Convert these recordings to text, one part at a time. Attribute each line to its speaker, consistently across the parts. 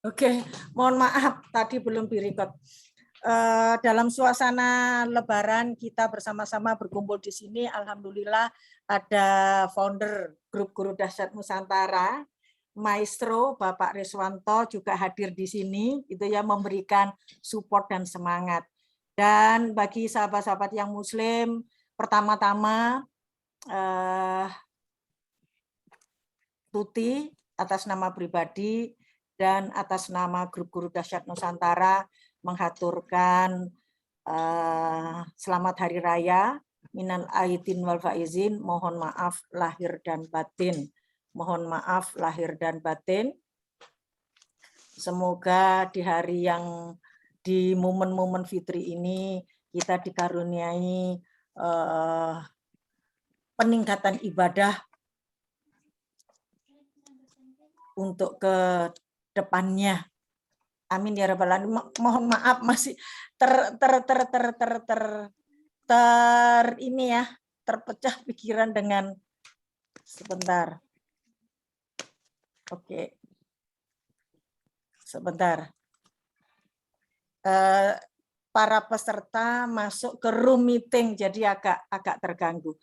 Speaker 1: Oke, mohon maaf tadi belum direkod. Dalam suasana Lebaran kita bersama-sama berkumpul di sini. Alhamdulillah ada founder grup Guru Dahsyat Nusantara, Maestro Bapak Riswanto juga hadir di sini, itu ya, memberikan support dan semangat. Dan bagi sahabat-sahabat yang Muslim, pertama-tama Tuti atas nama pribadi dan atas nama grup Guru Dahsyat Nusantara menghaturkan selamat hari raya, minal aidin wal faizin, mohon maaf lahir dan batin. Mohon maaf lahir dan batin. Semoga di hari yang di momen-momen fitri ini kita dikaruniai peningkatan ibadah untuk ke depannya. Amin ya rabbal alamin. Mohon maaf masih ini ya, terpecah pikiran dengan sebentar. Oke. Sebentar. Para peserta masuk ke room meeting jadi agak terganggu.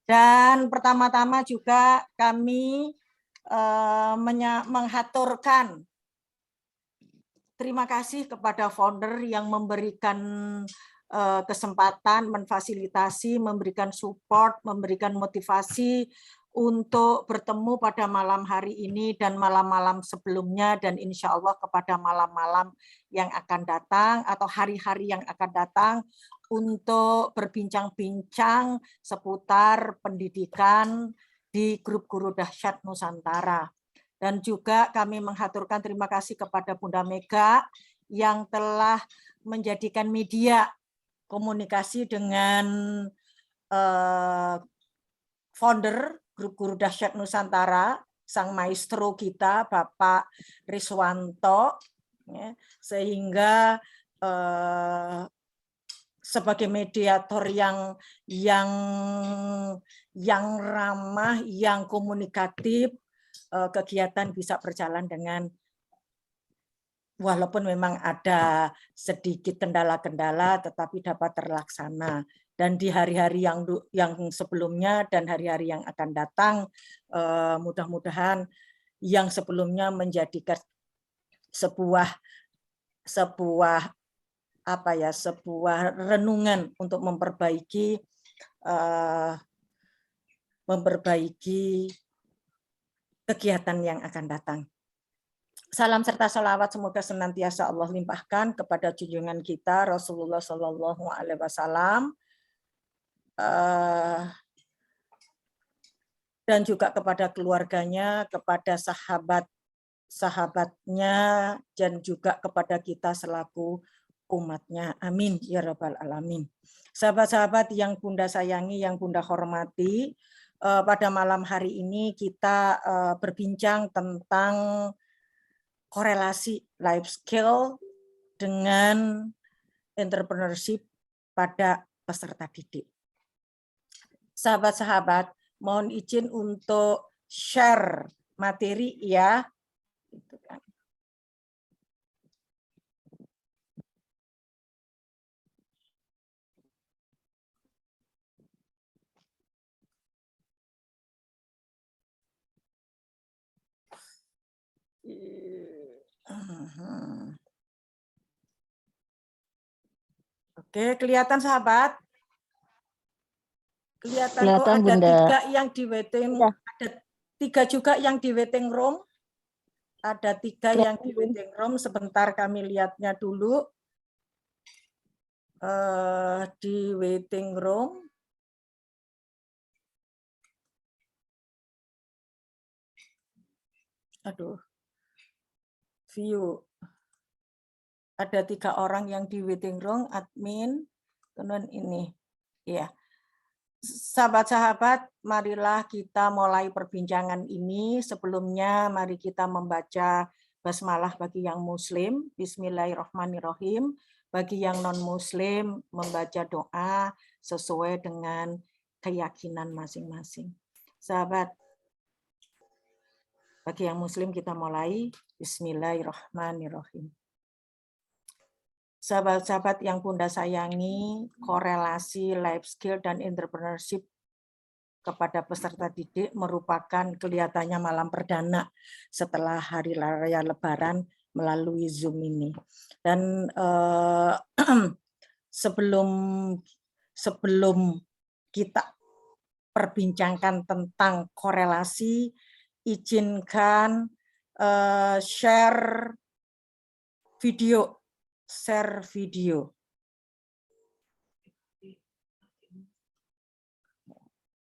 Speaker 1: Dan pertama-tama juga kami menghaturkan terima kasih kepada founder yang memberikan kesempatan, memfasilitasi, memberikan support, memberikan motivasi untuk bertemu pada malam hari ini dan malam-malam sebelumnya, dan insya Allah kepada malam-malam yang akan datang atau hari-hari yang akan datang untuk berbincang-bincang seputar pendidikan di grup Guru Dahsyat Nusantara. Dan juga kami menghaturkan terima kasih kepada Bunda Mega yang telah menjadikan media komunikasi dengan founder grup Guru Dahsyat Nusantara, sang maestro kita Bapak Riswanto, ya, sehingga sebagai mediator yang ramah, yang komunikatif, kegiatan bisa berjalan dengan, walaupun memang ada sedikit kendala-kendala, tetapi dapat terlaksana. Dan di hari-hari yang sebelumnya dan hari-hari yang akan datang, mudah-mudahan yang sebelumnya menjadikan sebuah renungan untuk memperbaiki kegiatan yang akan datang. Salam serta salawat semoga senantiasa Allah limpahkan kepada junjungan kita Rasulullah Shallallahu Alaihi Wasallam, dan juga kepada keluarganya, kepada sahabatnya, dan juga kepada kita selaku umatnya. Amin ya rabbal alamin. Sahabat-sahabat yang Bunda sayangi, yang Bunda hormati, pada malam hari ini kita berbincang tentang korelasi life skill dengan entrepreneurship pada peserta didik. Sahabat-sahabat, mohon izin untuk share materi ya. Gitu kan. Oke, kelihatan sahabat? Kelihatan, oh ada
Speaker 2: Bunda.
Speaker 1: 3 yang di waiting, ya. Ada 3 juga yang di waiting room. Ada 3 yang di waiting room. Sebentar kami lihatnya dulu. Di waiting room. Aduh. View. Ada 3 orang yang di waiting room, admin, kemudian ini. Ya. Sahabat-sahabat, marilah kita mulai perbincangan ini. Sebelumnya mari kita membaca basmalah bagi yang muslim, bismillahirrahmanirrahim. Bagi yang non-muslim membaca doa sesuai dengan keyakinan masing-masing. Sahabat, Bagi yang Muslim kita mulai. Bismillahirrahmanirrahim. Sahabat-sahabat yang Bunda sayangi, korelasi life skill dan entrepreneurship kepada peserta didik merupakan kelihatannya malam perdana setelah hari raya Lebaran melalui Zoom ini. Dan sebelum kita perbincangkan tentang korelasi, izinkan share video.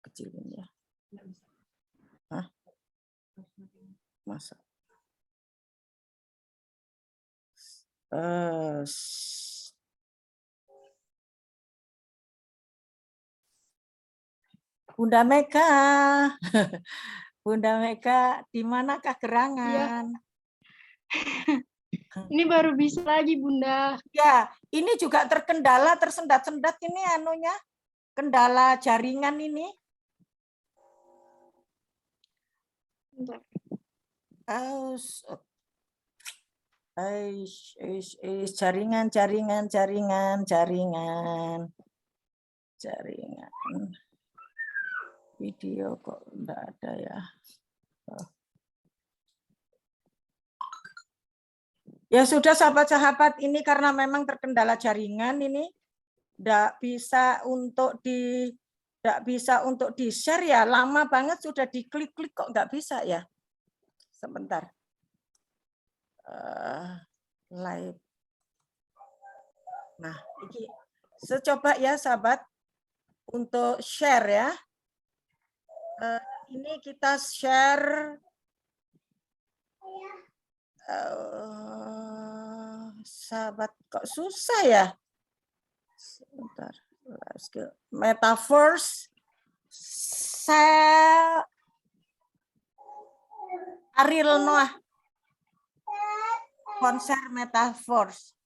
Speaker 1: Kecilin ya. Hah? Masa? Bunda Mega, Bunda Mega, di manakah gerangan?
Speaker 2: Ya. Ini baru bisa lagi, Bunda.
Speaker 1: Ya, ini juga terkendala, tersendat-sendat ini anunya, kendala jaringan ini. Jaringan. Video kok enggak ada ya. Ya sudah sahabat-sahabat, ini karena memang terkendala jaringan ini enggak bisa untuk di-share ya, lama banget sudah diklik-klik kok enggak bisa ya. Sebentar. Live. Nah, ini saya coba ya sahabat untuk share ya. Ini kita share sahabat kok susah ya. Sebentar. Metaverse Ariel Noah konser Metaverse.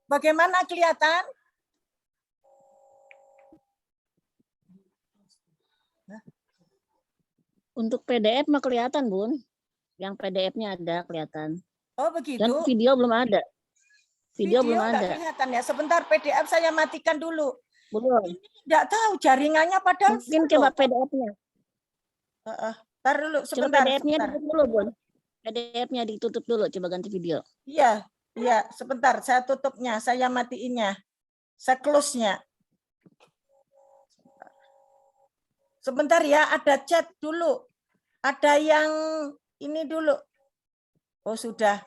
Speaker 1: Bagaimana kelihatan?
Speaker 3: Untuk PDF mah kelihatan, Bun. Yang PDF-nya ada kelihatan.
Speaker 1: Oh, begitu.
Speaker 3: Dan video belum ada. Video belum ada.
Speaker 1: Kelihatan ya. Sebentar, PDF saya matikan dulu.
Speaker 3: Belum.
Speaker 1: Ini enggak tahu jaringannya padahal
Speaker 3: mungkin coba PDF-nya.
Speaker 1: Ntar dulu sebentar.
Speaker 3: Coba PDF-nya ditutup dulu, Bun. PDF-nya ditutup dulu, coba ganti video.
Speaker 1: Iya, sebentar. Saya tutupnya, saya matiinnya. Saya close-nya. Sebentar ya, ada chat dulu. Ada yang ini dulu. Oh, sudah.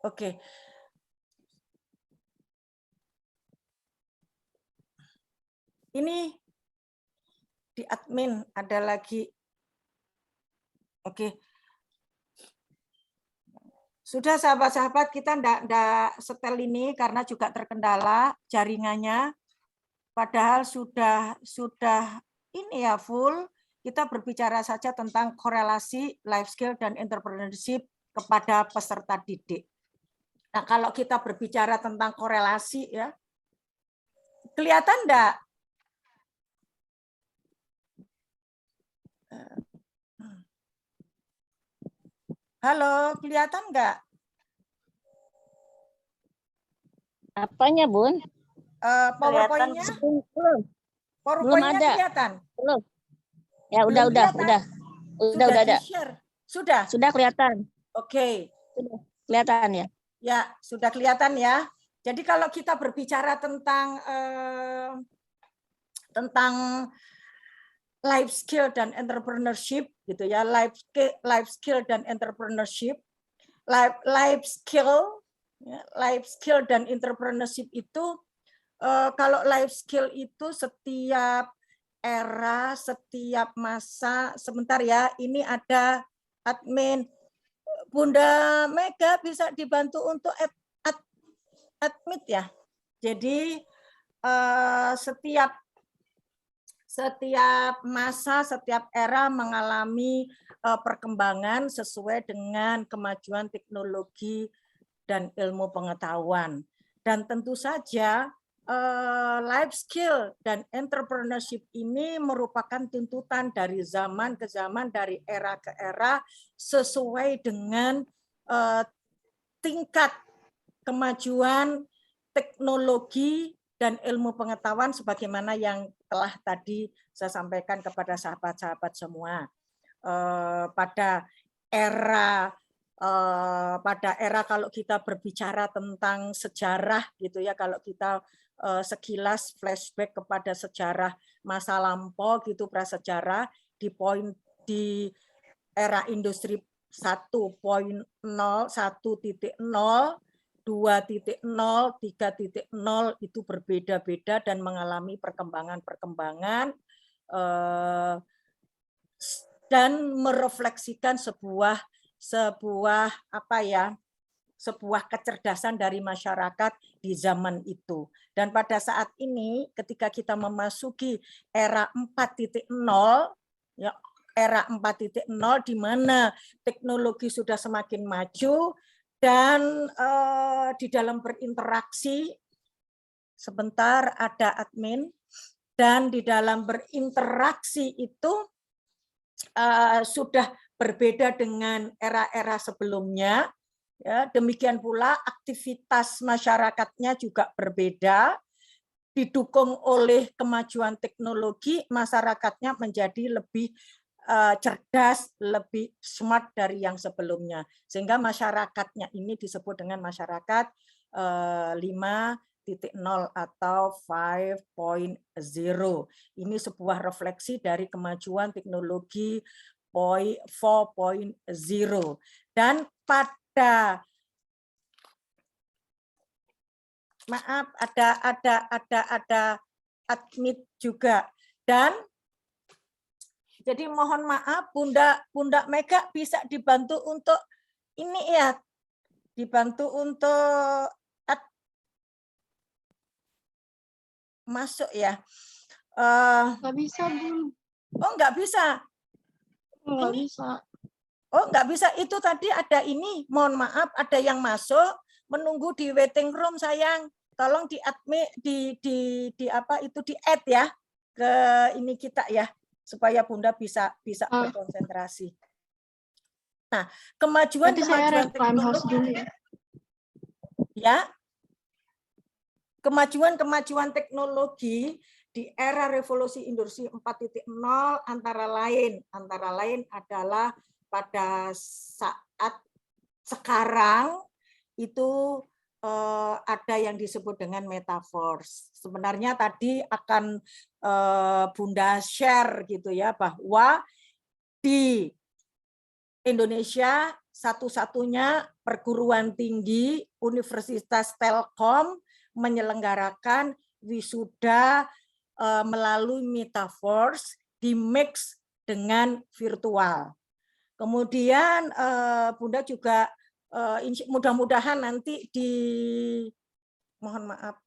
Speaker 1: Oke. Ini di admin ada lagi. Oke. Sudah sahabat-sahabat, kita enggak setel ini karena juga terkendala jaringannya. Padahal sudah ini ya full. Kita berbicara saja tentang korelasi life skill dan entrepreneurship kepada peserta didik. Nah, kalau kita berbicara tentang korelasi ya, kelihatan enggak? Halo, kelihatan enggak?
Speaker 3: Apanya, Bun?
Speaker 1: PowerPoint-nya?
Speaker 3: Belum ada.
Speaker 1: Kelihatan?
Speaker 3: Belum. Ya, udah ada.
Speaker 1: Sudah
Speaker 3: kelihatan.
Speaker 1: Oke.
Speaker 3: Sudah kelihatan ya?
Speaker 1: Ya, sudah kelihatan ya. Jadi kalau kita berbicara tentang life skill dan entrepreneurship gitu ya, life skill dan entrepreneurship, life skill dan entrepreneurship itu kalau life skill itu setiap era, setiap masa. Sebentar ya, ini ada admin. Bunda Mega bisa dibantu untuk admit ya. Jadi setiap masa, setiap era mengalami perkembangan sesuai dengan kemajuan teknologi dan ilmu pengetahuan. Dan tentu saja life skill dan entrepreneurship ini merupakan tuntutan dari zaman ke zaman, dari era ke era, sesuai dengan tingkat kemajuan teknologi dan ilmu pengetahuan sebagaimana yang telah tadi saya sampaikan kepada sahabat-sahabat semua. Pada era kalau kita berbicara tentang sejarah gitu ya, kalau kita sekilas flashback kepada sejarah masa lampau gitu, prasejarah di era industri 1.0, 1.0, 2.0, 3.0 itu berbeda-beda dan mengalami perkembangan-perkembangan dan merefleksikan sebuah kecerdasan dari masyarakat di zaman itu. Dan pada saat ini ketika kita memasuki era 4.0, ya, era 4.0 di mana teknologi sudah semakin maju dan di dalam berinteraksi, sebentar ada admin, dan di dalam berinteraksi itu sudah berbeda dengan era-era sebelumnya. Ya, demikian pula aktivitas masyarakatnya juga berbeda. Didukung oleh kemajuan teknologi, masyarakatnya menjadi lebih cerdas, lebih smart dari yang sebelumnya. Sehingga masyarakatnya ini disebut dengan masyarakat 5.0 atau 5.0. Ini sebuah refleksi dari kemajuan teknologi 4.0. Dan pada maaf ada admit juga, dan jadi mohon maaf Bunda Mega bisa dibantu untuk ini ya, dibantu untuk masuk ya.
Speaker 2: Nggak bisa, Bun.
Speaker 1: Oh, nggak bisa.
Speaker 2: Nggak
Speaker 1: Ini?
Speaker 2: bisa.
Speaker 1: Oh, nggak bisa. Itu tadi ada ini. Mohon maaf, ada yang masuk menunggu di waiting room, sayang. Tolong di admit, di apa itu, di add ya ke ini kita ya, supaya Bunda bisa berkonsentrasi. Nah, kemajuan teknologi ya. Kemajuan teknologi di era revolusi industri 4.0 antara lain adalah pada saat sekarang itu ada yang disebut dengan metaverse. Sebenarnya tadi akan Bunda share gitu ya, bahwa di Indonesia satu-satunya perguruan tinggi Universitas Telkom menyelenggarakan wisuda melalui metaverse di mix dengan virtual. Kemudian Bunda juga mudah-mudahan nanti mohon maaf.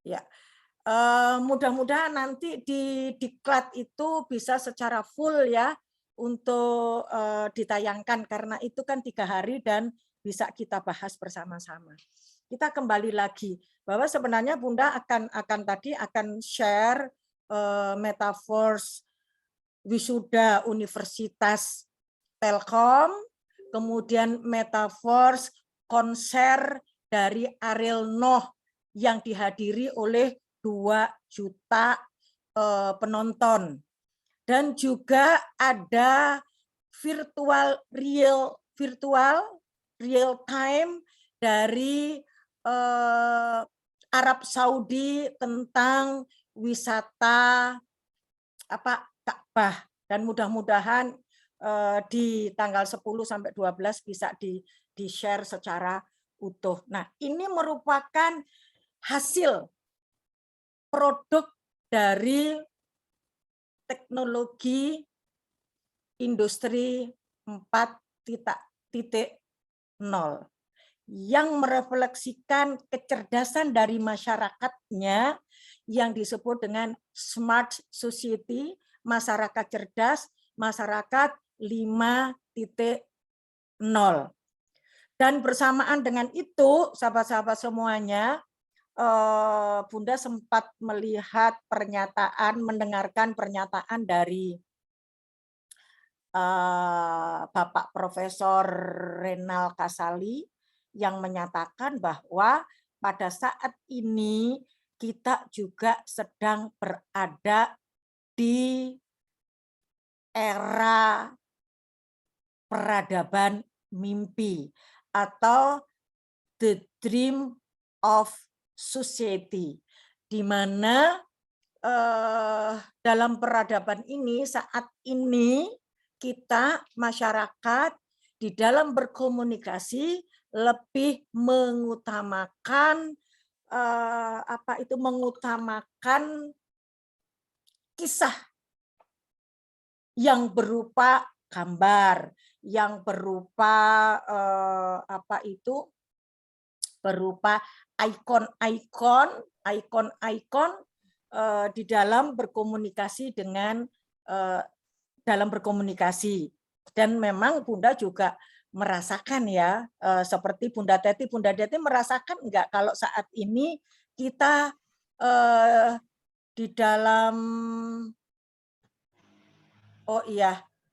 Speaker 1: Ya, mudah-mudahan nanti di diklat itu bisa secara full ya untuk ditayangkan, karena itu kan 3 hari dan bisa kita bahas bersama-sama. Kita kembali lagi bahwa sebenarnya Bunda akan share metaverse wisuda Universitas Telkom, kemudian metaverse konser dari Ariel Noah yang dihadiri oleh 2 juta penonton, dan juga ada virtual real time dari Arab Saudi tentang wisata Ka'bah, dan mudah-mudahan di tanggal 10 sampai 12 bisa di-share secara utuh. Nah, ini merupakan hasil produk dari teknologi industri 4.0 yang merefleksikan kecerdasan dari masyarakatnya yang disebut dengan smart society, masyarakat cerdas, masyarakat 5.0. Dan bersamaan dengan itu, sahabat-sahabat semuanya, Bunda sempat melihat pernyataan, mendengarkan pernyataan dari Bapak Profesor Renal Kasali yang menyatakan bahwa pada saat ini kita juga sedang berada di era peradaban mimpi atau the dream of society, di mana dalam peradaban ini saat ini kita masyarakat di dalam berkomunikasi lebih mengutamakan mengutamakan kisah yang berupa gambar, yang berupa berupa ikon-ikon di dalam berkomunikasi dalam berkomunikasi. Dan memang Bunda juga merasakan ya, seperti Bunda Teti merasakan enggak kalau saat ini kita di dalam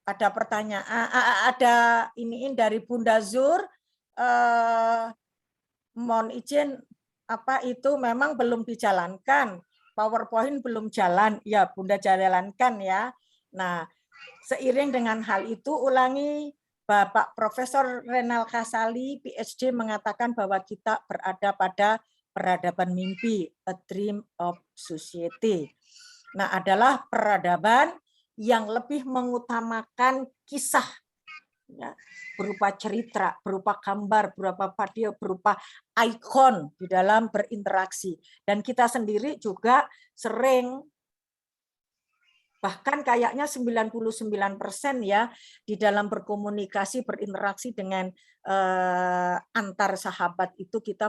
Speaker 1: ada pertanyaan, ada iniin dari Bunda Zur, mohon izin, memang belum dijalankan, PowerPoint belum jalan, ya Bunda jalankan ya. Nah, seiring dengan hal itu, ulangi, Bapak Profesor Renal Kasali, PhD, mengatakan bahwa kita berada pada peradaban mimpi, a dream of society. Nah, adalah peradaban yang lebih mengutamakan kisah, ya, berupa cerita, berupa gambar, berupa video, berupa ikon di dalam berinteraksi. Dan kita sendiri juga sering, bahkan kayaknya 99% ya, di dalam berkomunikasi, berinteraksi dengan antar sahabat itu kita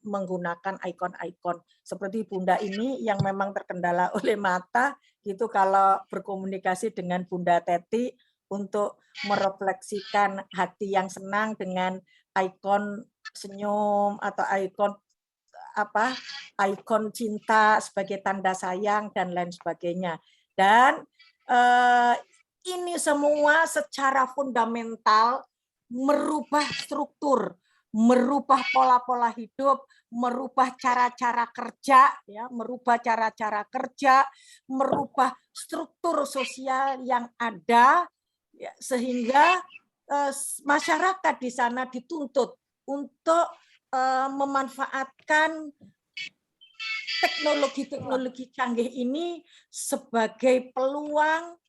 Speaker 1: menggunakan ikon-ikon. Seperti Bunda ini yang memang terkendala oleh mata, gitu, kalau berkomunikasi dengan Bunda Teti untuk merefleksikan hati yang senang dengan ikon senyum atau ikon cinta sebagai tanda sayang dan lain sebagainya. Dan ini semua secara fundamental merubah struktur, merubah pola-pola hidup, merubah cara-cara kerja, ya, merubah cara-cara kerja, merubah struktur sosial yang ada, ya, sehingga masyarakat di sana dituntut untuk memanfaatkan teknologi canggih ini sebagai peluang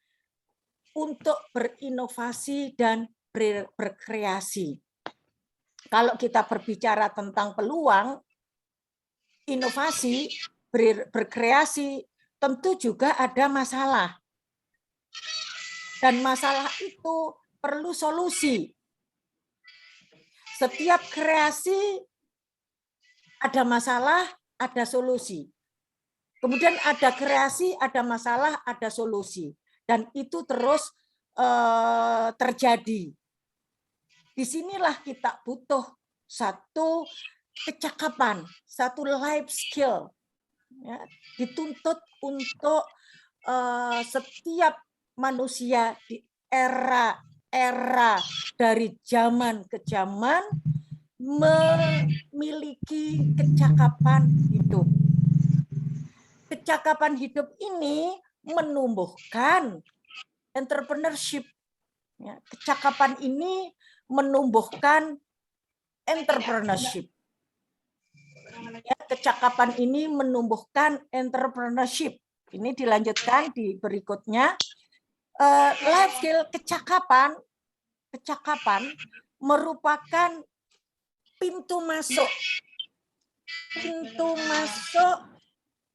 Speaker 1: untuk berinovasi dan berkreasi. Kalau kita berbicara tentang peluang, inovasi, berkreasi, tentu juga ada masalah. Dan masalah itu perlu solusi. Setiap kreasi ada masalah, ada solusi. Kemudian ada kreasi, ada masalah, ada solusi. Dan itu terus terjadi. Disinilah kita butuh satu kecakapan, satu life skill, ya, dituntut untuk setiap manusia di era dari zaman ke zaman memiliki kecakapan hidup. Kecakapan hidup ini menumbuhkan entrepreneurship. Ya, kecakapan ini menumbuhkan entrepreneurship. Ya, kecakapan ini menumbuhkan entrepreneurship. Ini dilanjutkan di berikutnya. Life skill, kecakapan merupakan pintu masuk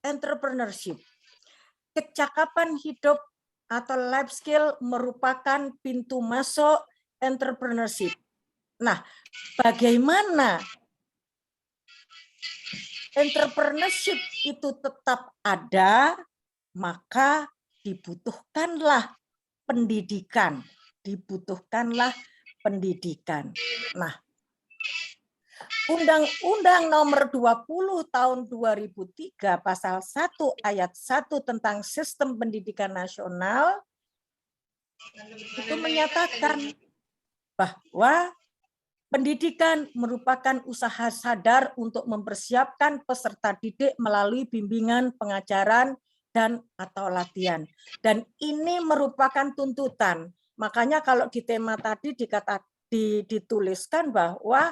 Speaker 1: entrepreneurship. Kecakapan hidup atau life skill merupakan pintu masuk entrepreneurship. Nah, bagaimana entrepreneurship itu tetap ada, maka dibutuhkanlah pendidikan. Dibutuhkanlah pendidikan. Nah, Undang-Undang Nomor 20 Tahun 2003 Pasal 1 Ayat 1 tentang Sistem Pendidikan Nasional itu menyatakan bahwa pendidikan merupakan usaha sadar untuk mempersiapkan peserta didik melalui bimbingan, pengajaran, dan atau latihan. Dan ini merupakan tuntutan. Makanya kalau di tema tadi dituliskan bahwa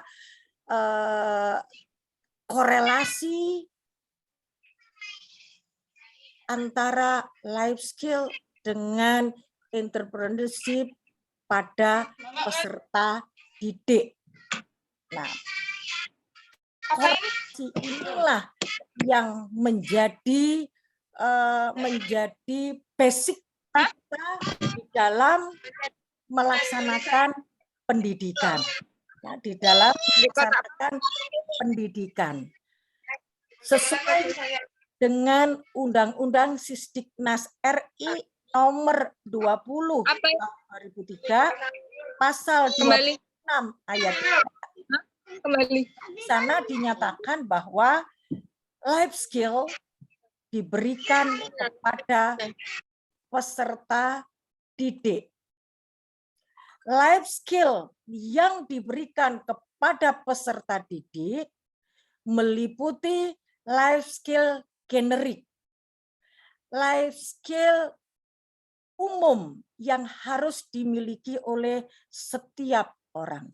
Speaker 1: korelasi antara life skill dengan entrepreneurship pada peserta didik. Nah, korelasi inilah yang menjadi basic kita di dalam melaksanakan pendidikan. Ya, di dalam melaksanakan pendidikan sesuai dengan Undang-Undang Sisdiknas RI Nomor 20 tahun 2003 Pasal 26 ayat 3. Di sana dinyatakan bahwa life skill diberikan kepada peserta didik. Life skill yang diberikan kepada peserta didik meliputi life skill generik, life skill umum yang harus dimiliki oleh setiap orang.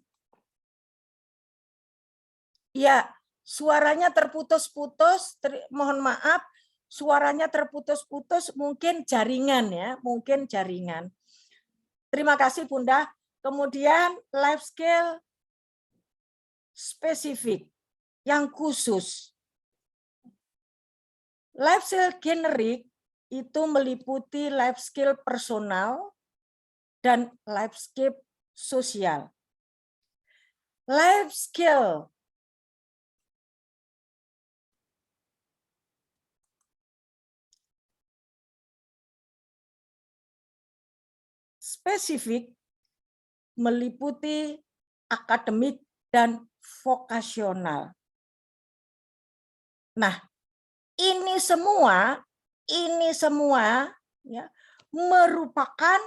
Speaker 1: Ya, suaranya terputus-putus, mohon maaf, suaranya terputus-putus, mungkin jaringan ya, mungkin jaringan. Terima kasih Bunda. Kemudian life skill spesifik yang khusus. Life skill generik itu meliputi life skill personal dan life skill sosial. Life skill spesifik meliputi akademik dan vokasional. Nah, ini semua ya, merupakan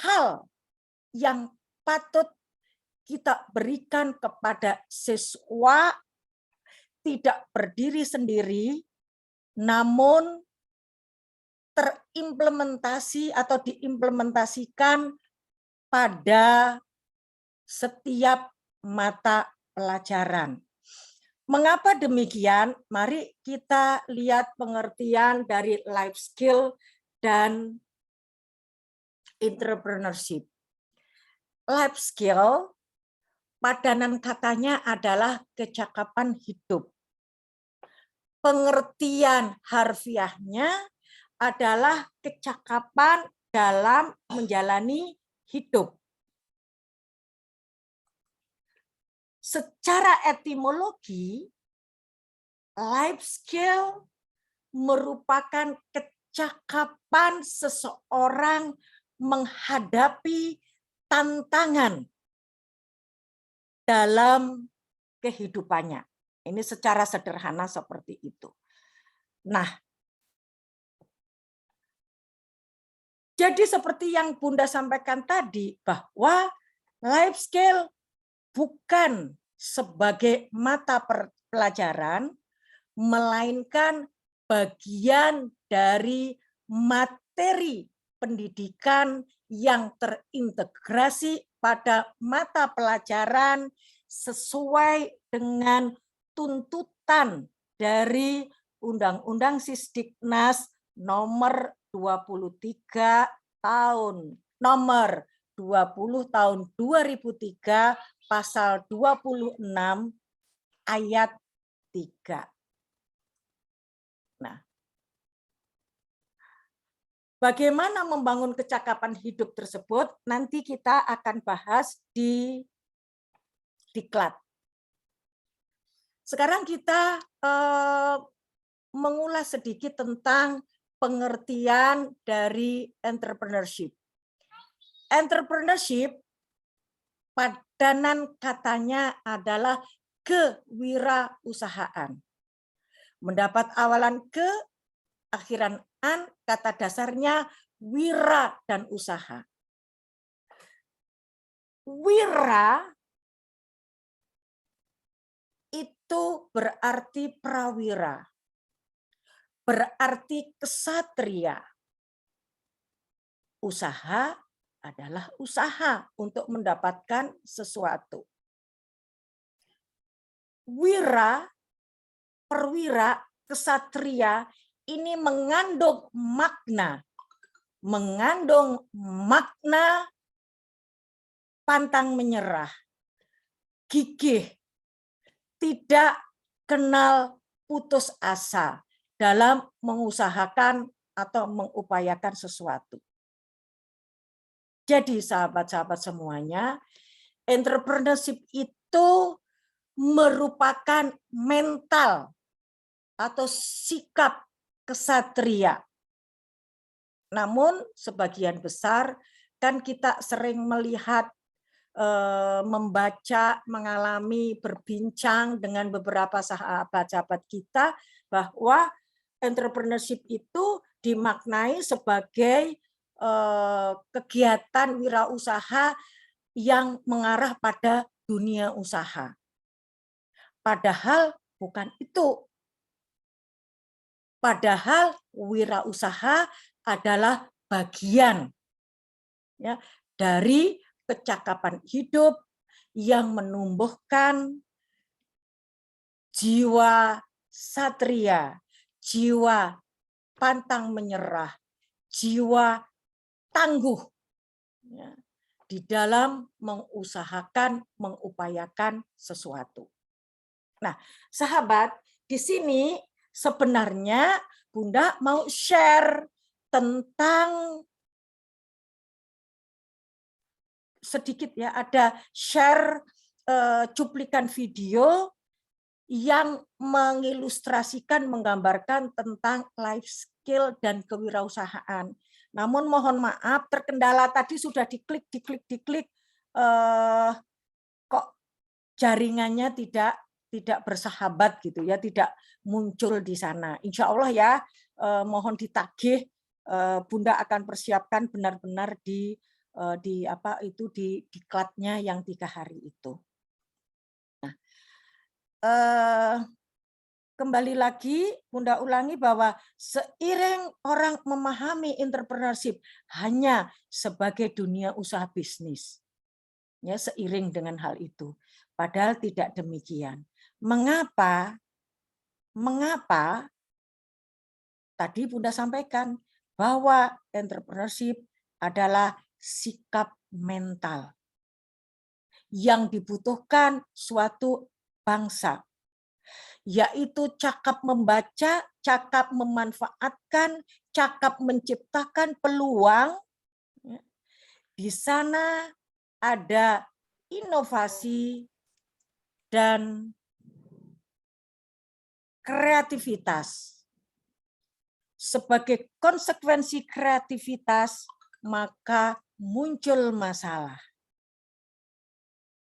Speaker 1: hal yang patut kita berikan kepada siswa, tidak berdiri sendiri, namun terimplementasi atau diimplementasikan pada setiap mata pelajaran. Mengapa demikian? Mari kita lihat pengertian dari life skill dan entrepreneurship. Life skill, padanan katanya adalah kecakapan hidup. Pengertian harfiahnya adalah kecakapan dalam menjalani hidup. Secara etimologi, life skill merupakan kecakapan seseorang menghadapi tantangan dalam kehidupannya. Ini secara sederhana seperti itu. Nah, jadi seperti yang Bunda sampaikan tadi, bahwa life skill bukan sebagai mata pelajaran, melainkan bagian dari materi pendidikan yang terintegrasi pada mata pelajaran sesuai dengan tuntutan dari Undang-Undang Sisdiknas Nomor 23 tahun 20 tahun 2003 Pasal 26 ayat 3. Nah, bagaimana membangun kecakapan hidup tersebut nanti kita akan bahas di diklat. Sekarang kita mengulas sedikit tentang pengertian dari entrepreneurship. Entrepreneurship padanan katanya adalah kewirausahaan. Mendapat awalan ke, akhiran an, kata dasarnya wira dan usaha. Wira itu berarti prawira, berarti kesatria. Usaha adalah usaha untuk mendapatkan sesuatu. Wira, perwira, kesatria ini mengandung makna pantang menyerah, gigih, tidak kenal putus asa dalam mengusahakan atau mengupayakan sesuatu. Jadi sahabat-sahabat semuanya, entrepreneurship itu merupakan mental atau sikap kesatria. Namun sebagian besar kan kita sering melihat, membaca, mengalami, berbincang dengan beberapa sahabat-sahabat kita bahwa entrepreneurship itu dimaknai sebagai kegiatan wirausaha yang mengarah pada dunia usaha. Padahal bukan itu. Padahal wirausaha adalah bagian ya, dari kecakapan hidup yang menumbuhkan jiwa satria, jiwa pantang menyerah, jiwa tangguh ya, di dalam mengusahakan, mengupayakan sesuatu. Nah, sahabat, di sini sebenarnya Bunda mau share tentang sedikit ya, ada share cuplikan video yang mengilustrasikan, menggambarkan tentang life skill dan kewirausahaan. Namun mohon maaf, terkendala tadi sudah diklik, kok jaringannya tidak bersahabat gitu ya, tidak muncul di sana. Insya Allah ya, mohon ditagih, Bunda akan persiapkan benar-benar di diklatnya yang 3 hari itu. Nah, kembali lagi, Bunda ulangi bahwa seiring orang memahami entrepreneurship hanya sebagai dunia usaha bisnis, ya seiring dengan hal itu. Padahal tidak demikian. Mengapa? Tadi Bunda sampaikan bahwa entrepreneurship adalah sikap mental yang dibutuhkan suatu bangsa, yaitu cakap membaca, cakap memanfaatkan, cakap menciptakan peluang. Di sana ada inovasi dan kreativitas. Sebagai konsekuensi kreativitas, maka muncul masalah.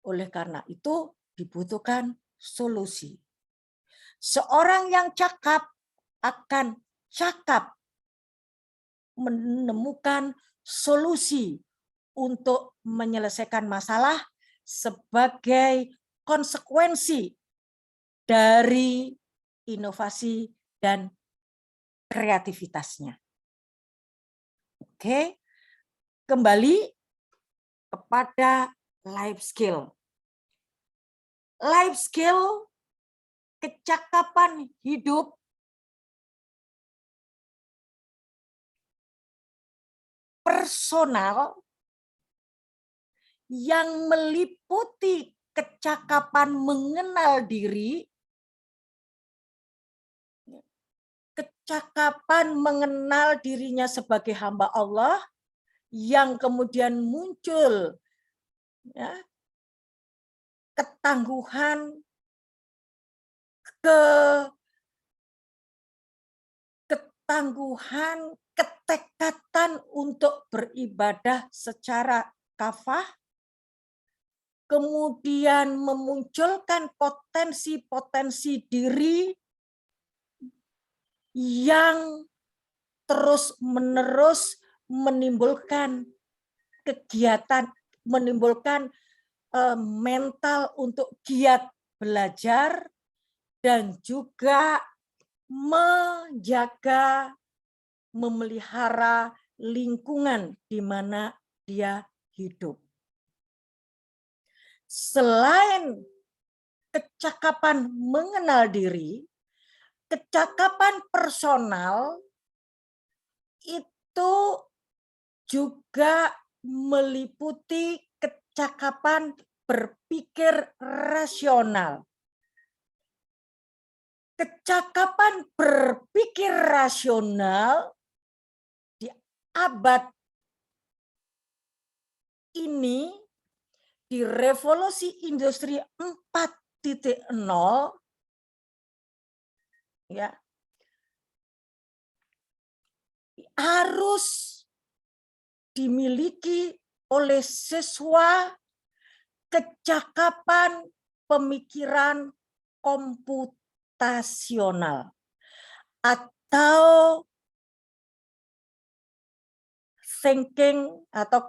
Speaker 1: Oleh karena itu dibutuhkan solusi. Seorang yang cakap akan cakap menemukan solusi untuk menyelesaikan masalah sebagai konsekuensi dari inovasi dan kreativitasnya. Oke, kembali kepada life skill. Life skill, kecakapan hidup personal yang meliputi kecakapan mengenal diri, kecakapan mengenal dirinya sebagai hamba Allah, yang kemudian muncul ya, ketangguhan, ketekatan untuk beribadah secara kafah, kemudian memunculkan potensi-potensi diri yang terus-menerus menimbulkan kegiatan, menimbulkan mental untuk giat belajar, dan juga menjaga, memelihara lingkungan di mana dia hidup. Selain kecakapan mengenal diri, kecakapan personal itu juga meliputi kecakapan berpikir rasional. Kecakapan berpikir rasional di abad ini, di revolusi industri 4.0, ya, harus dimiliki oleh siswa kecakapan pemikiran komputasional atau thinking atau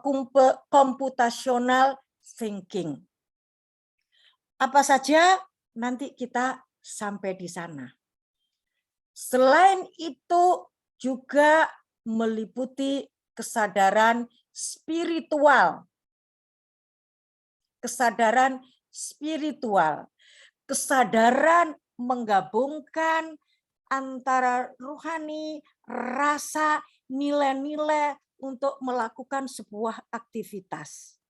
Speaker 1: computational thinking. Apa saja nanti kita sampai di sana. Selain itu juga meliputi kesadaran spiritual. Kesadaran spiritual. Kesadaran menggabungkan antara rohani, rasa, nilai-nilai untuk melakukan sebuah aktivitas.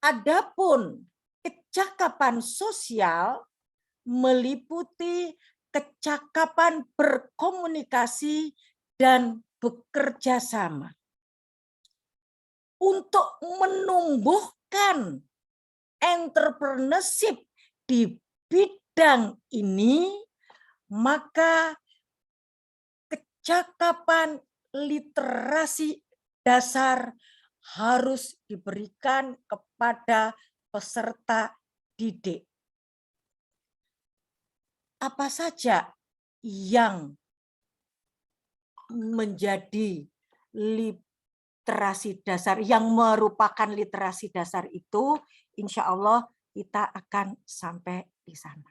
Speaker 1: Adapun kecakapan sosial meliputi kecakapan berkomunikasi dan bekerja sama. Untuk menumbuhkan entrepreneurship di bidang ini, maka kecakapan literasi dasar harus diberikan kepada peserta didik. Apa saja yang menjadi literasi dasar, yang merupakan literasi dasar itu, insya Allah kita akan sampai di sana.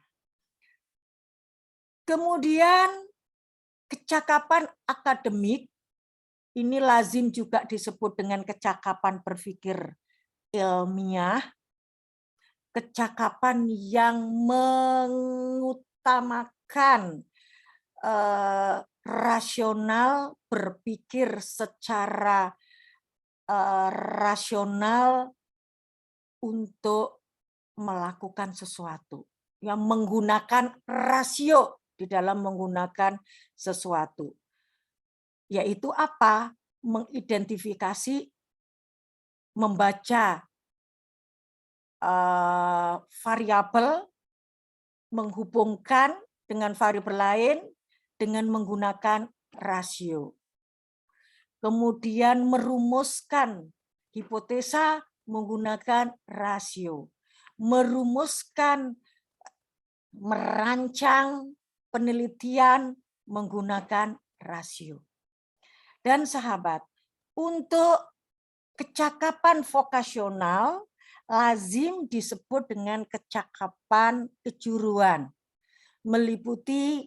Speaker 1: Kemudian kecakapan akademik, ini lazim juga disebut dengan kecakapan berpikir ilmiah, kecakapan yang mengutamakan rasional, berpikir secara rasional untuk melakukan sesuatu, yang menggunakan rasio di dalam menggunakan sesuatu. Yaitu apa? Mengidentifikasi, membaca variabel, menghubungkan dengan variabel lain dengan menggunakan rasio. Kemudian merumuskan hipotesa menggunakan rasio. Merumuskan, merancang penelitian menggunakan rasio. Dan sahabat, untuk kecakapan vokasional lazim disebut dengan kecakapan kejuruan, meliputi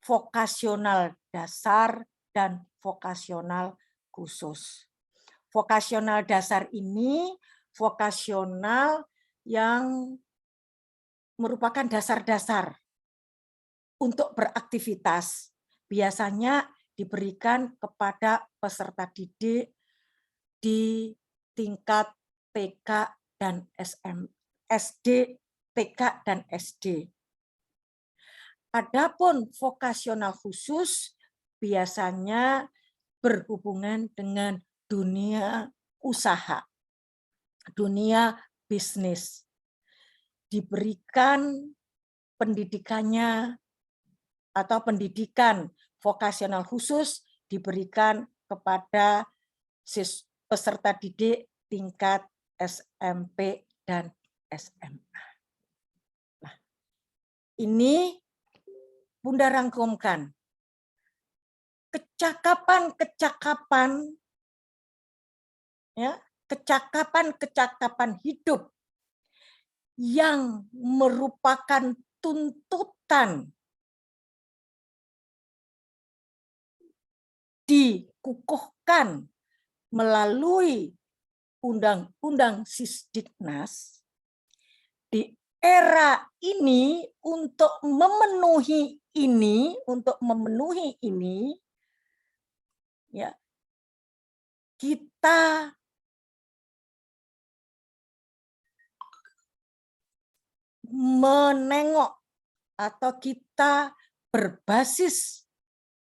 Speaker 1: vokasional dasar dan vokasional khusus. Vokasional dasar ini vokasional yang merupakan dasar-dasar untuk beraktivitas. Biasanya diberikan kepada peserta didik di tingkat TK dan SD, TK dan SD. Adapun vokasional khusus biasanya berhubungan dengan dunia usaha. dunia bisnis. Diberikan pendidikannya atau pendidikan vokasional khusus diberikan kepada peserta didik tingkat SMP dan SMA. Nah, ini Bunda rangkumkan. Kecakapan-kecakapan ya, kecakapan-kecakapan hidup yang merupakan tuntutan dikukuhkan melalui Undang-Undang Sisdiknas di era ini untuk memenuhi ini ya, kita menengok atau kita berbasis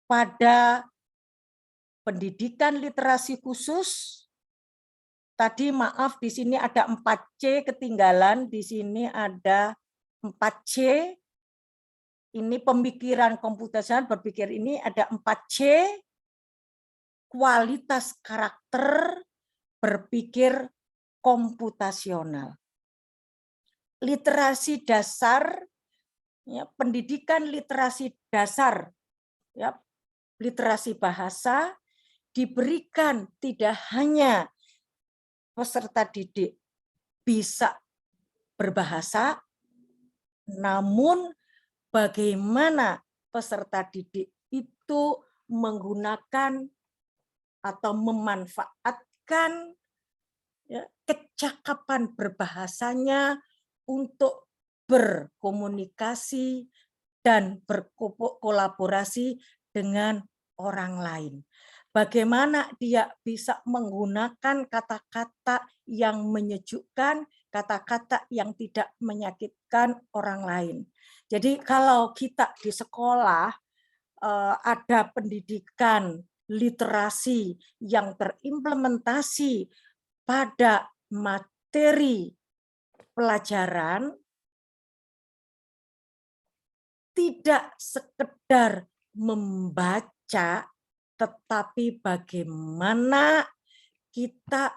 Speaker 1: pada pendidikan literasi khusus. Tadi maaf, di sini ada 4C ketinggalan, di sini ada 4C. Ini pemikiran komputasional, berpikir ini ada 4C, kualitas karakter, berpikir komputasional. Literasi dasar, ya, pendidikan literasi dasar, ya, literasi bahasa diberikan tidak hanya peserta didik bisa berbahasa, namun bagaimana peserta didik itu menggunakan atau memanfaatkan ya, kecakapan berbahasanya untuk berkomunikasi dan berkolaborasi dengan orang lain. Bagaimana dia bisa menggunakan kata-kata yang menyejukkan, kata-kata yang tidak menyakitkan orang lain. Jadi kalau kita di sekolah ada pendidikan literasi yang terimplementasi pada materi pelajaran, tidak sekedar membaca, tetapi bagaimana kita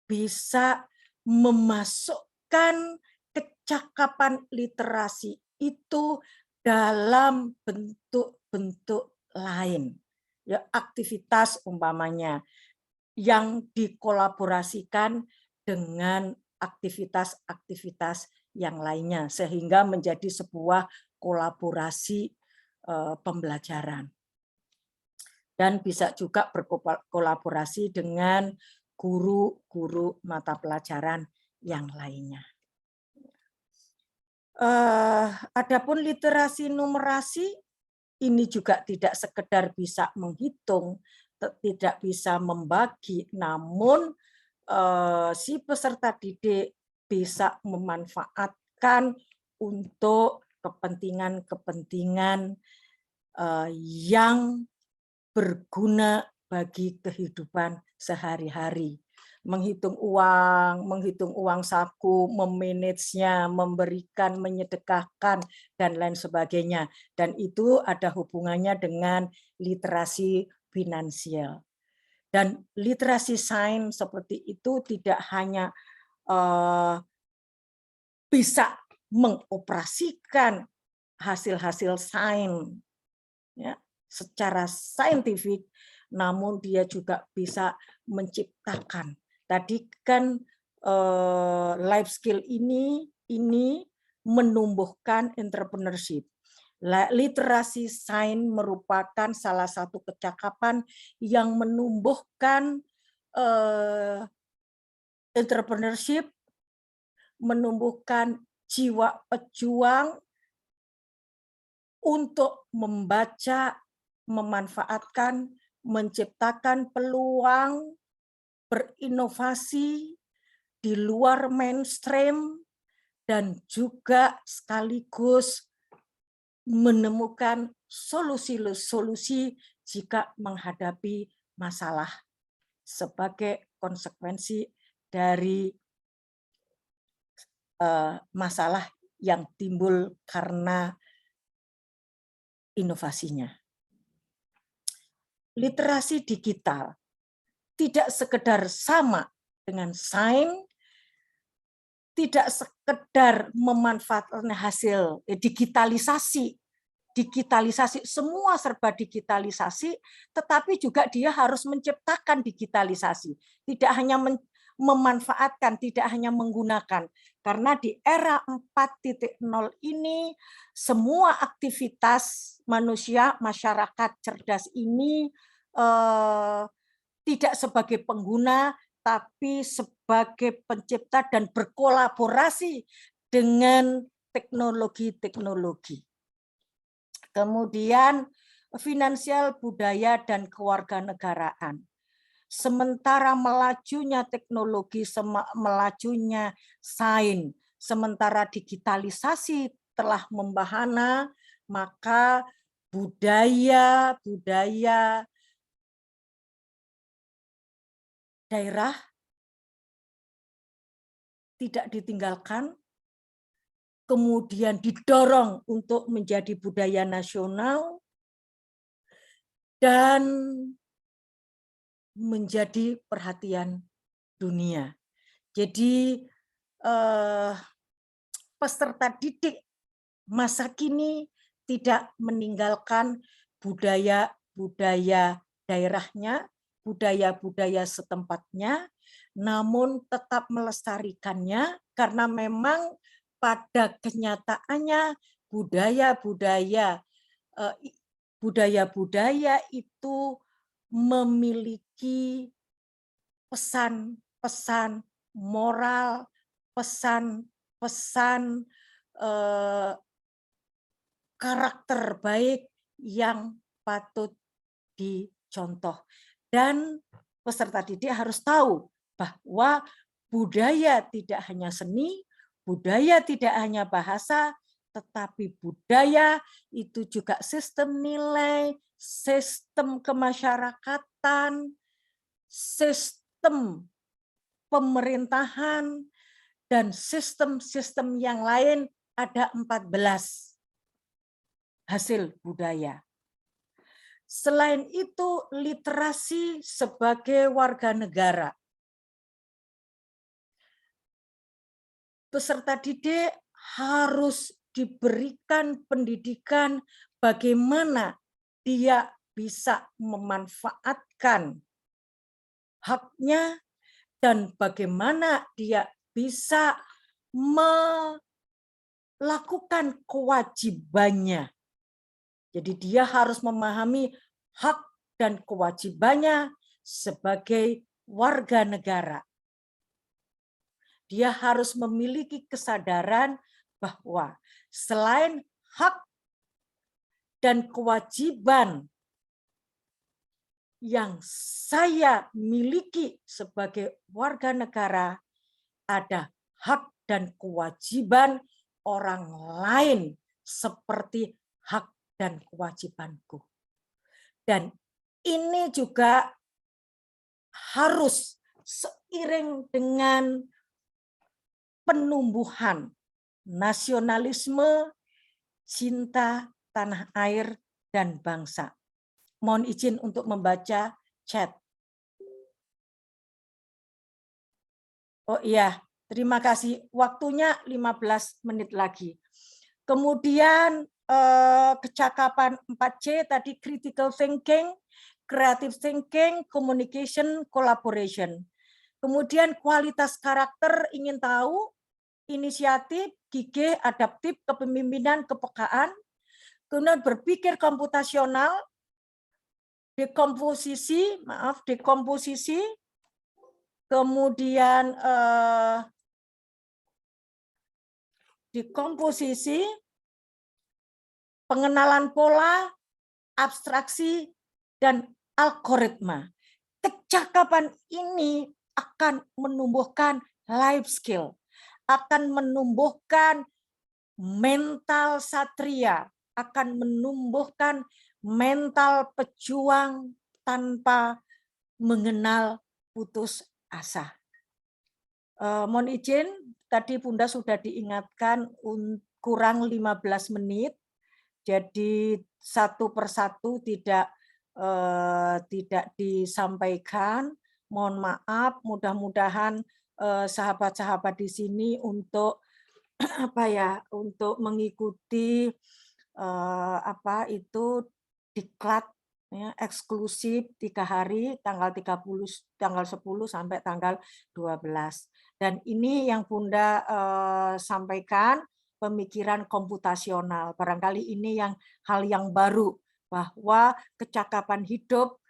Speaker 1: bisa memasukkan kecakapan literasi itu dalam bentuk-bentuk lain. Ya, aktivitas umpamanya yang dikolaborasikan dengan aktivitas-aktivitas yang lainnya sehingga menjadi sebuah kolaborasi pembelajaran. Dan bisa juga berkolaborasi dengan guru-guru mata pelajaran yang lainnya. Adapun literasi numerasi ini juga tidak sekedar bisa menghitung, tidak bisa membagi, namun si peserta didik bisa memanfaatkan untuk kepentingan-kepentingan yang berguna bagi kehidupan sehari-hari. Menghitung uang saku, memanagenya, memberikan, menyedekahkan, dan lain sebagainya. Dan itu ada hubungannya dengan literasi finansial. Dan literasi sains seperti itu tidak hanya bisa mengoperasikan hasil-hasil sains ya, secara saintifik, namun dia juga bisa menciptakan. Tadi kan life skill ini menumbuhkan entrepreneurship. Literasi sains merupakan salah satu kecakapan yang menumbuhkan entrepreneurship, menumbuhkan jiwa pejuang untuk membaca, memanfaatkan, menciptakan peluang, berinovasi di luar mainstream, dan juga sekaligus menemukan solusi-solusi jika menghadapi masalah sebagai konsekuensi dari masalah yang timbul karena inovasinya. Literasi digital tidak sekedar sama dengan sains, tidak sekedar memanfaatkan hasil digitalisasi, semua serba digitalisasi, tetapi juga dia harus menciptakan digitalisasi, tidak hanya memanfaatkan, tidak hanya menggunakan. Karena di era 4.0 ini, semua aktivitas manusia, masyarakat cerdas ini tidak sebagai pengguna, tapi sebagai pencipta dan berkolaborasi dengan teknologi-teknologi. Kemudian finansial, budaya, dan kewarganegaraan. Sementara melajunya teknologi, melajunya sains, sementara digitalisasi telah membahana, maka budaya daerah tidak ditinggalkan, kemudian didorong untuk menjadi budaya nasional, dan menjadi perhatian dunia. Jadi peserta didik masa kini tidak meninggalkan budaya-budaya daerahnya, budaya-budaya setempatnya, namun tetap melestarikannya, karena memang pada kenyataannya budaya-budaya itu memiliki pesan-pesan moral, pesan-pesan karakter baik yang patut dicontoh. Dan peserta didik harus tahu bahwa budaya tidak hanya seni, budaya tidak hanya bahasa, tetapi budaya itu juga sistem nilai, sistem kemasyarakatan, sistem pemerintahan, dan sistem-sistem yang lain. Ada 14 hasil budaya. Selain itu, literasi sebagai warga negara. Peserta didik harus diberikan pendidikan bagaimana dia bisa memanfaatkan haknya dan bagaimana dia bisa melakukan kewajibannya. Jadi dia harus memahami hak dan kewajibannya sebagai warga negara. Dia harus memiliki kesadaran bahwa selain hak dan kewajiban yang saya miliki sebagai warga negara, ada hak dan kewajiban orang lain seperti hak dan kewajibanku. Dan ini juga harus seiring dengan penumbuhan nasionalisme, cinta tanah air dan bangsa. Mohon izin untuk membaca chat. Oh iya, terima kasih. Waktunya 15 menit lagi. Kemudian kecakapan 4C tadi critical thinking, creative thinking, communication, collaboration. Kemudian kualitas karakter ingin tahu, inisiatif, gigih, adaptif, kepemimpinan, kepekaan. Kemudian berpikir komputasional, dekomposisi, kemudian dekomposisi, pengenalan pola, abstraksi, dan algoritma. Kecakapan ini akan menumbuhkan life skill, akan menumbuhkan mental satria, akan menumbuhkan mental pejuang tanpa mengenal putus asa. Mohon izin, tadi Bunda sudah diingatkan kurang 15 menit. Jadi satu persatu tidak disampaikan. Mohon maaf, mudah-mudahan sahabat-sahabat di sini untuk untuk mengikuti diklat ya, eksklusif 3 hari tanggal 10 sampai tanggal 12. Dan ini yang Bunda sampaikan, pemikiran komputasional. Barangkali ini hal yang baru, bahwa kecakapan hidup,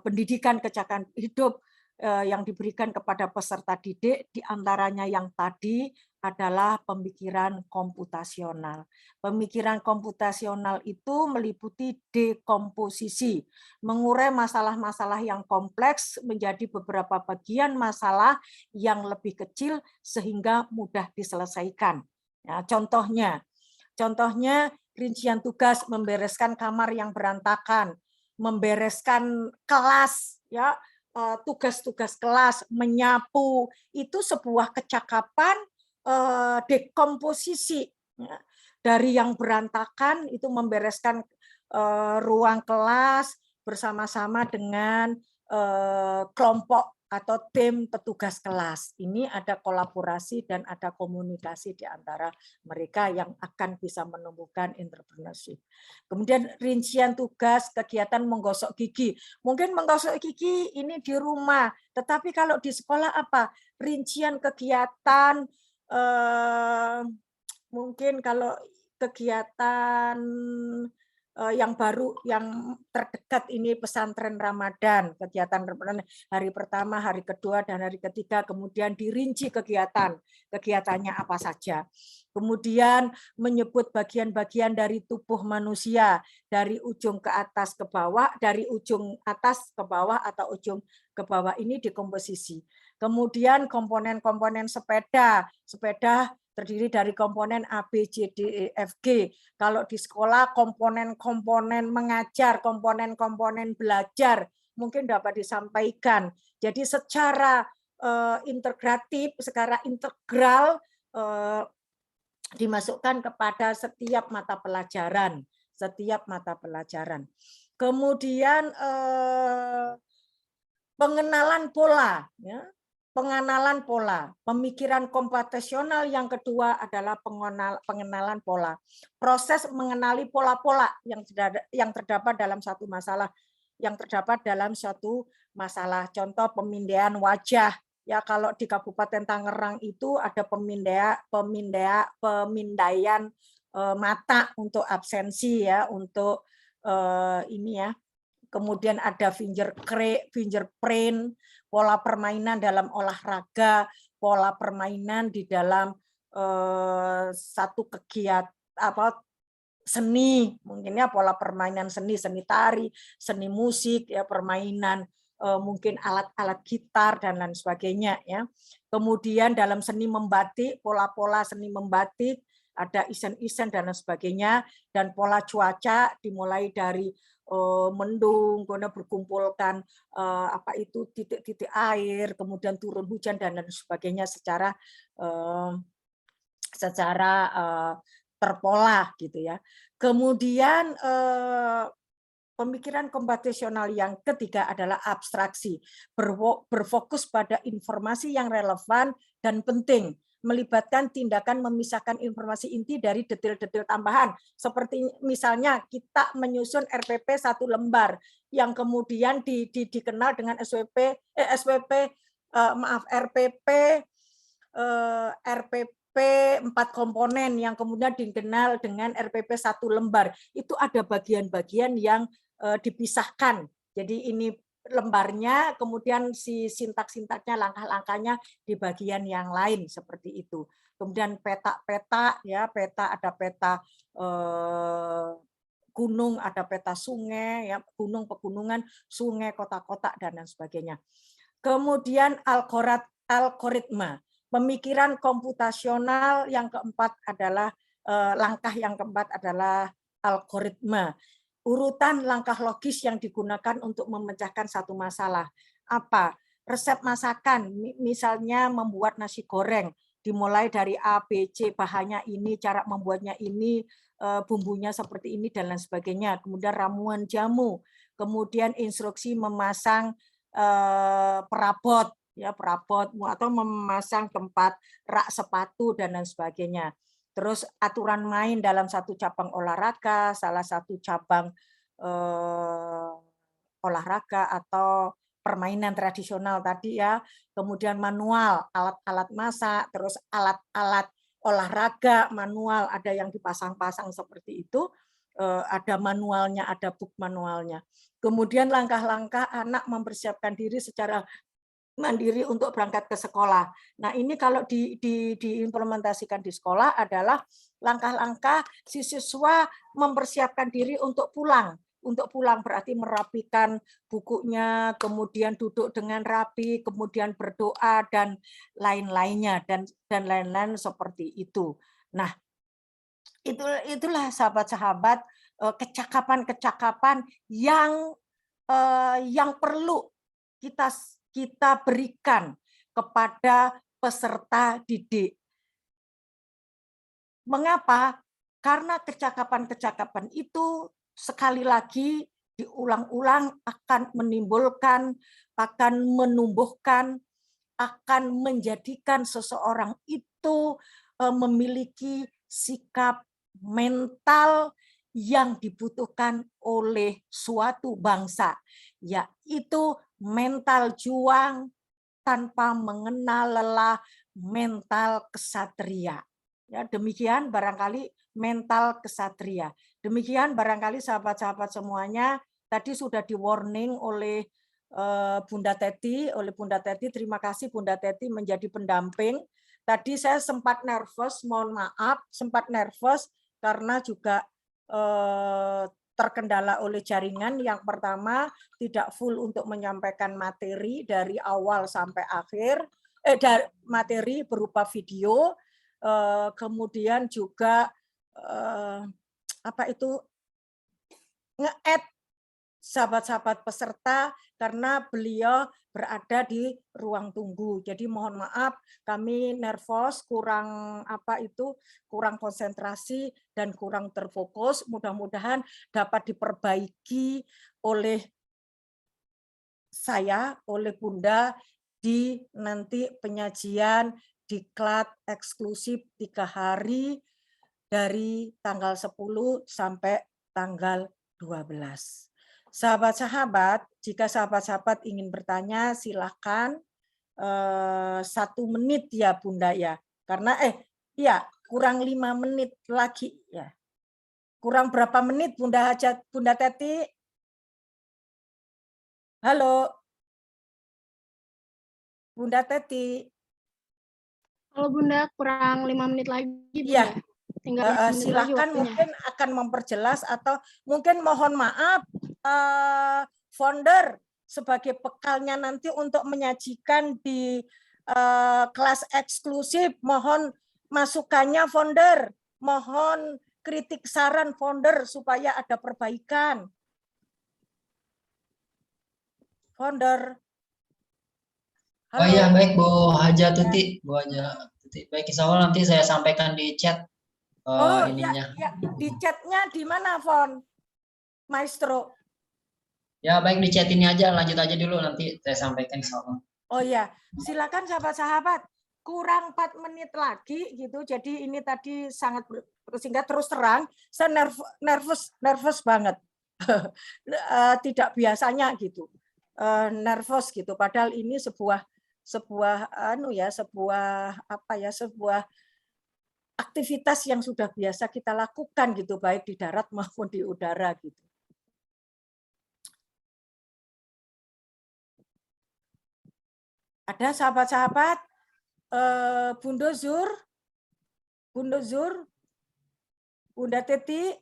Speaker 1: pendidikan kecakapan hidup yang diberikan kepada peserta didik, diantaranya yang tadi adalah pemikiran komputasional. Pemikiran komputasional itu meliputi dekomposisi, mengurai masalah-masalah yang kompleks menjadi beberapa bagian masalah yang lebih kecil sehingga mudah diselesaikan. Ya, contohnya rincian tugas, membereskan kamar yang berantakan, membereskan kelas, ya, tugas-tugas kelas, menyapu, itu sebuah kecakapan dekomposisi. Dari yang berantakan itu membereskan ruang kelas bersama-sama dengan kelompok atau tim petugas kelas. Ini ada kolaborasi dan ada komunikasi di antara mereka yang akan bisa menumbuhkan entrepreneurship. Kemudian rincian tugas kegiatan menggosok gigi. Mungkin menggosok gigi ini di rumah, tetapi kalau di sekolah apa? Rincian kegiatan, mungkin kalau kegiatan yang baru, yang terdekat ini pesantren Ramadan, kegiatan hari pertama, hari kedua, dan hari ketiga, kemudian dirinci kegiatannya apa saja. Kemudian menyebut bagian-bagian dari tubuh manusia, dari ujung ke atas ke bawah, dari ujung atas ke bawah atau ujung ke bawah, ini dekomposisi. Kemudian komponen-komponen sepeda terdiri dari komponen A, B, C, D, E, F, G. Kalau di sekolah komponen-komponen mengajar, komponen-komponen belajar mungkin dapat disampaikan. Jadi secara integratif, secara integral dimasukkan kepada setiap mata pelajaran. Kemudian pengenalan pola, ya. Pengenalan pola, pemikiran komputasional yang kedua adalah pengenalan pola. Proses mengenali pola-pola yang terdapat dalam satu masalah. Contoh pemindaian wajah. Ya, kalau di Kabupaten Tangerang itu ada pemindaian mata untuk absensi, ya, untuk ini, ya. Kemudian ada fingerprint, pola permainan dalam olahraga, pola permainan di dalam satu kegiatan seni, mungkinnya pola permainan seni tari, seni musik, ya, permainan mungkin alat-alat gitar dan lain sebagainya, ya. Kemudian dalam seni membatik, pola-pola seni membatik, ada isen-isen dan lain sebagainya, dan pola cuaca dimulai dari mendung, kemudian berkumpulkan titik-titik air, kemudian turun hujan dan lain sebagainya secara terpola, gitu, ya. Kemudian pemikiran komputasional yang ketiga adalah abstraksi, berfokus pada informasi yang relevan dan penting, melibatkan tindakan memisahkan informasi inti dari detail-detail tambahan. Seperti misalnya kita menyusun RPP 1 lembar yang kemudian dikenal dengan RPP 4 komponen yang kemudian dikenal dengan RPP 1 lembar. Itu ada bagian-bagian yang dipisahkan. Jadi ini lembarnya, kemudian si sintak-sintaknya, langkah-langkahnya di bagian yang lain seperti itu. Kemudian peta-peta, ya, ada peta gunung, ada peta sungai, ya, gunung, pegunungan, sungai, kota-kota dan lain sebagainya. Kemudian algoritma, pemikiran komputasional yang keempat adalah langkah yang keempat adalah algoritma. Urutan langkah logis yang digunakan untuk memecahkan satu masalah. Apa? Resep masakan, misalnya membuat nasi goreng. dimulai dari A, B, C, bahannya ini, cara membuatnya ini, bumbunya seperti ini dan lain sebagainya. Kemudian ramuan jamu, kemudian instruksi memasang perabot, ya perabot atau memasang tempat rak sepatu dan lain sebagainya. Terus aturan main dalam satu cabang olahraga, salah satu cabang olahraga atau permainan tradisional tadi ya, kemudian manual, alat-alat masak, terus alat-alat olahraga manual, ada yang dipasang-pasang seperti itu, ada manualnya, ada book manualnya. Kemudian langkah-langkah anak mempersiapkan diri secara mandiri untuk berangkat ke sekolah. Nah, ini kalau diimplementasikan di sekolah adalah langkah-langkah si siswa mempersiapkan diri untuk pulang. Untuk pulang berarti merapikan bukunya, kemudian duduk dengan rapi, kemudian berdoa dan lain-lainnya dan lain-lain seperti itu. Nah, itulah sahabat-sahabat kecakapan-kecakapan yang perlu kita berikan kepada peserta didik. Mengapa? Karena kecakapan-kecakapan itu sekali lagi diulang-ulang akan menimbulkan, akan menumbuhkan, akan menjadikan seseorang itu memiliki sikap mental yang dibutuhkan oleh suatu bangsa, yaitu mental juang tanpa mengenal lelah, mental kesatria. Ya, demikian barangkali mental kesatria. Demikian barangkali sahabat-sahabat semuanya, tadi sudah di-warning oleh Bunda Teti, terima kasih Bunda Teti menjadi pendamping. Tadi saya sempat nervous, mohon maaf, sempat nervous karena juga terkendala oleh jaringan. Yang pertama, tidak full untuk menyampaikan materi dari awal sampai akhir, materi berupa video, kemudian juga nge-add sahabat-sahabat peserta karena beliau berada di ruang tunggu. Jadi mohon maaf kami nervous, kurang konsentrasi dan kurang terfokus. Mudah-mudahan dapat diperbaiki oleh saya, oleh Bunda di nanti penyajian diklat eksklusif 3 hari dari tanggal 10 sampai tanggal 12. Sahabat-sahabat, jika sahabat-sahabat ingin bertanya, silakan 1 menit ya Bunda ya. Karena kurang 5 menit lagi ya. Kurang berapa menit Bunda Hajat, Bunda Teti? Halo. Bunda Teti.
Speaker 2: Halo Bunda, kurang 5 menit lagi Bunda.
Speaker 1: Iya.
Speaker 2: Tinggal
Speaker 1: Silakan mungkin akan memperjelas atau mungkin mohon maaf founder sebagai bekalnya nanti untuk menyajikan di kelas eksklusif, mohon masukannya founder, mohon kritik saran founder supaya ada perbaikan. Founder.
Speaker 4: Halo. Oh iya, baik Bu Haja Tuti, Bu Haja Tuti. Baik, insya Allah nanti saya sampaikan di chat. Ininya.
Speaker 1: Ya, di chatnya di mana, Fon? Maestro.
Speaker 4: Ya, baik di chat ini aja, lanjut aja dulu nanti saya sampaikan insya Allah.
Speaker 1: Oh ya, silakan sahabat-sahabat. Kurang 4 menit lagi gitu. Jadi ini tadi sangat singkat, terus terang, saya nervous banget. Tidak biasanya gitu. Nervous gitu. Padahal ini sebuah aktivitas yang sudah biasa kita lakukan gitu, baik di darat maupun di udara gitu. Ada sahabat-sahabat, Bunda Zur, Bunda Teti,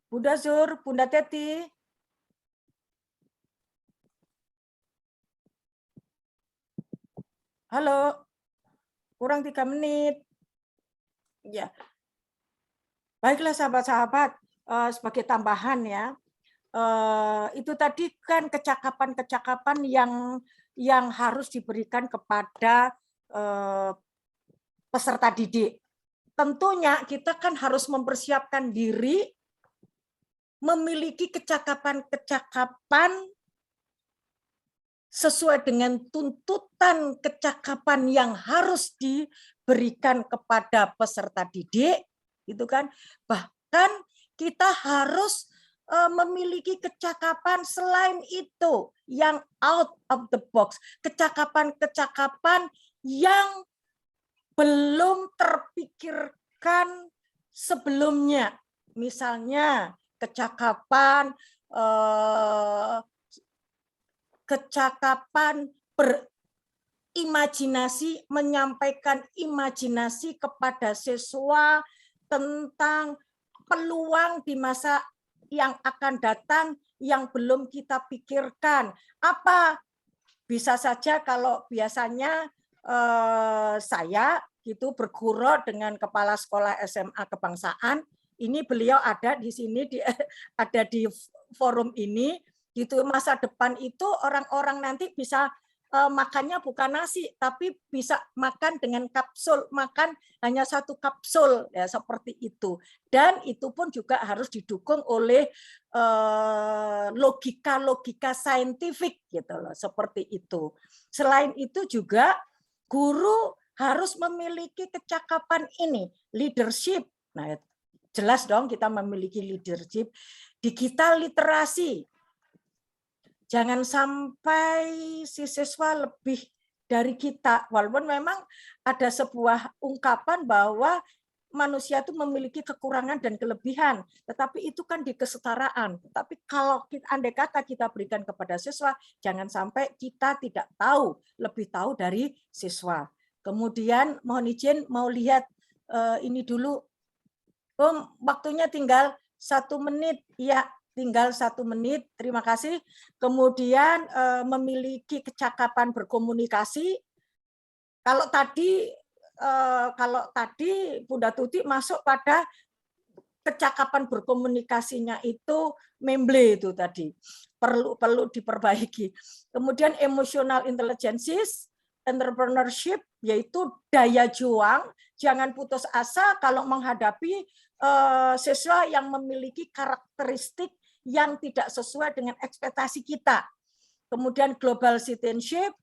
Speaker 1: Bunda Zur, Bunda Teti. Halo, kurang 3 menit. Ya, baiklah sahabat-sahabat, sebagai tambahan ya, itu tadi kan kecakapan-kecakapan yang yang harus diberikan kepada peserta didik. Tentunya kita kan harus mempersiapkan diri memiliki kecakapan-kecakapan sesuai dengan tuntutan kecakapan yang harus diberikan kepada peserta didik, gitu kan. Bahkan kita harus memiliki kecakapan selain itu yang out of the box, kecakapan-kecakapan yang belum terpikirkan sebelumnya. Misalnya kecakapan berimajinasi, menyampaikan imajinasi kepada siswa tentang peluang di masa yang akan datang yang belum kita pikirkan. Apa bisa saja kalau biasanya saya gitu bergurau dengan kepala sekolah SMA kebangsaan, ini beliau ada di sini, ada di forum ini, gitu. Masa depan itu orang-orang nanti bisa makannya bukan nasi, tapi bisa makan dengan kapsul, makan hanya satu kapsul, ya seperti itu. Dan itu pun juga harus didukung oleh logika-logika saintifik, gitu loh, seperti itu. Selain itu juga guru harus memiliki kecakapan ini, leadership. Nah, jelas dong kita memiliki leadership, digital literasi. Jangan sampai si siswa lebih dari kita, walaupun memang ada sebuah ungkapan bahwa manusia itu memiliki kekurangan dan kelebihan, tetapi itu kan di kesetaraan. Tapi kalau andai kata kita berikan kepada siswa, jangan sampai kita tidak tahu, lebih tahu dari siswa. Kemudian mohon izin mau lihat ini dulu. Waktunya tinggal 1 menit, ya. Tinggal 1 menit, terima kasih. Kemudian memiliki kecakapan berkomunikasi. Kalau tadi Bunda Tuti masuk pada kecakapan berkomunikasinya itu memble itu tadi, perlu diperbaiki. Kemudian emotional intelligence, entrepreneurship, yaitu daya juang, jangan putus asa kalau menghadapi siswa yang memiliki karakteristik yang tidak sesuai dengan ekspektasi kita. Kemudian global citizenship,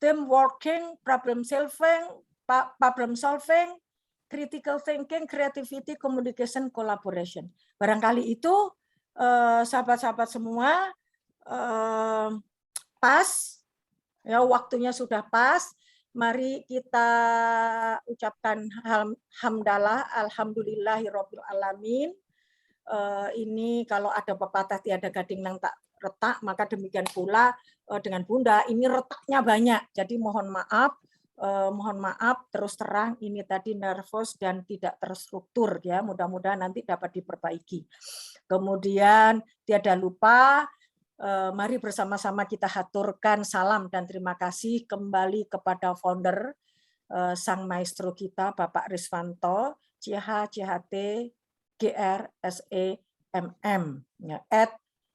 Speaker 1: team working, problem solving, critical thinking, creativity, communication, collaboration. Barangkali itu sahabat-sahabat semua pas, ya waktunya sudah pas. Mari kita ucapkan hamdalah, alhamdulillahirabbil alamin. Ini kalau ada pepatah tiada gading nang tak retak, maka demikian pula dengan Bunda, ini retaknya banyak. Jadi mohon maaf terus terang ini tadi nervous dan tidak terstruktur, ya. Mudah-mudahan nanti dapat diperbaiki. Kemudian tiada lupa, mari bersama-sama kita haturkan salam dan terima kasih kembali kepada founder sang maestro kita Bapak Riswanto, CHT GR SEMM, ya,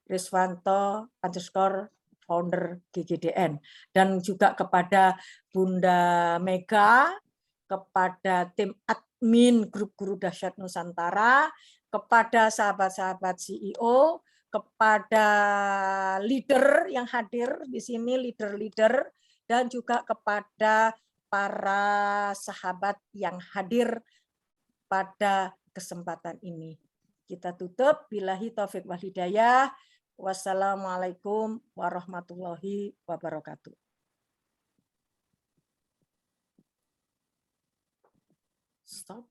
Speaker 1: @Riswanto_founder GGDN, dan juga kepada Bunda Mega, kepada tim admin grup Guru Dahsyat Nusantara, kepada sahabat-sahabat CEO, kepada leader yang hadir di sini, leader-leader, dan juga kepada para sahabat yang hadir pada kesempatan ini. Kita tutup, billahi taufik wal hidayah. Wassalamualaikum warahmatullahi wabarakatuh. Stop.